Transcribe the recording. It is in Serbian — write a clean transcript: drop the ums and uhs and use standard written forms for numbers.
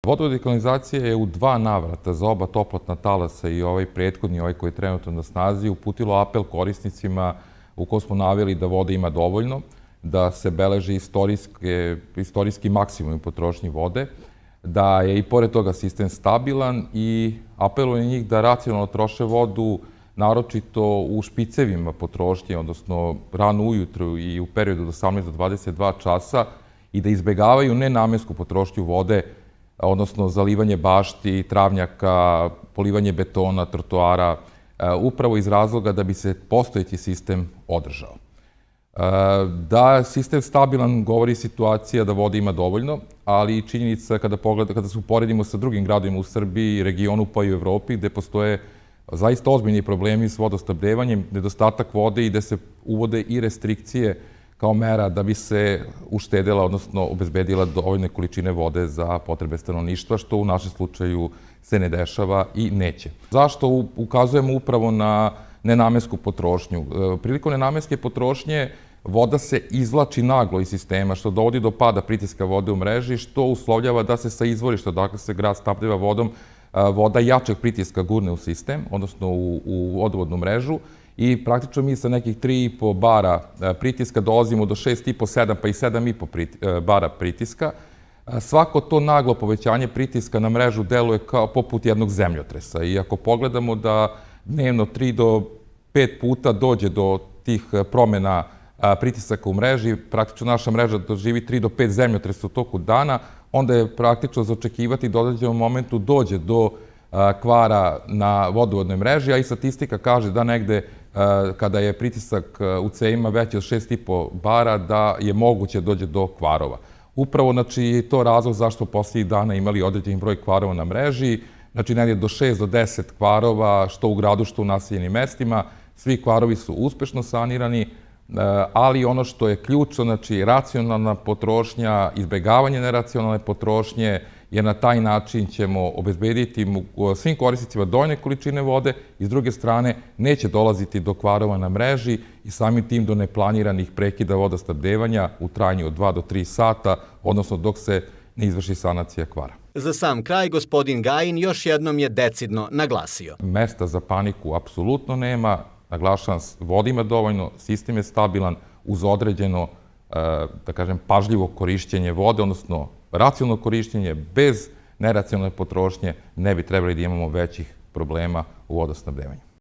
Vodovod i kanalizacija je u 2 navrata za oba toplotna talasa i ovaj prethodni, ovaj koji je trenutno na snazi, uputilo apel korisnicima u kojem smo naveli da vode ima dovoljno, da se beleže istorijski maksimum potrošnje vode, da je i pored toga sistem stabilan i apeluje njih da racionalno troše vodu, naročito u špicevima potrošnje, odnosno rano ujutru i u periodu od 18 do 22 časa i da izbegavaju nenamensku potrošnju vode, odnosno zalivanje bašti, travnjaka, polivanje betona, trotoara, upravo iz razloga da bi se postojeći sistem održao. Da je sistem stabilan govori situacija da vode ima dovoljno, ali i činjenica kada se uporedimo sa drugim gradovima u Srbiji, regionu pa i u Evropi, gde postoje zaista ozbiljni problemi s vodosnabdevanjem, nedostatak vode i gde se uvode i restrikcije kao mera da bi se uštedela, odnosno obezbedila dovoljne količine vode za potrebe stanovništva, što u našem slučaju se ne dešava i neće. Zašto ukazujemo upravo na nenamensku potrošnju? Prilikom nenamenske potrošnje voda se izvlači naglo iz sistema, što dovodi do pada pritiska vode u mreži, što uslovljava da se sa izvorišta, dakle se grad snabdeva vodom, voda jačeg pritiska gurne u sistem, odnosno u vodovodnu mrežu, i praktično mi sa nekih 3,5 bara pritiska dolazimo do 6,5, 7 pa i 7,5 bara pritiska. Svako to naglo povećanje pritiska na mrežu deluje kao poput jednog zemljotresa. I ako pogledamo da dnevno 3 do 5 puta dođe do tih promjena pritisaka u mreži, praktično naša mreža doživi 3 do 5 zemljotresa u toku dana, onda je praktično za očekivati da u određenom momentu dođe do kvara na vodovodnoj mreži, a i statistika kaže da negde kada je pritisak u cevima veći od 6,5 bara, da je moguće dođe do kvarova. Upravo, znači, to je razlog zašto poslednjih dana imali određeni broj kvarova na mreži, znači negdje do 6 do 10 kvarova, što u gradu, što u naseljenim mestima. Svi kvarovi su uspešno sanirani, ali ono što je ključno, znači, racionalna potrošnja, izbegavanje neracionalne potrošnje, jer na taj način ćemo obezbediti svim korisnicima dovoljne količine vode i s druge strane neće dolaziti do kvarova na mreži i samim tim do neplaniranih prekida vodosnabdevanja u trajanju od 2 do 3 sata, odnosno dok se ne izvrši sanacija kvara. Za sam kraj, gospodin Gajin još jednom je decidno naglasio. Mesta za paniku apsolutno nema, naglašavam, voda ima dovoljno, sistem je stabilan uz određeno, da kažem, pažljivo korišćenje vode, odnosno racionalno korišćenje bez neracionalne potrošnje, ne bi trebali da imamo većih problema u vodosnabdevanju.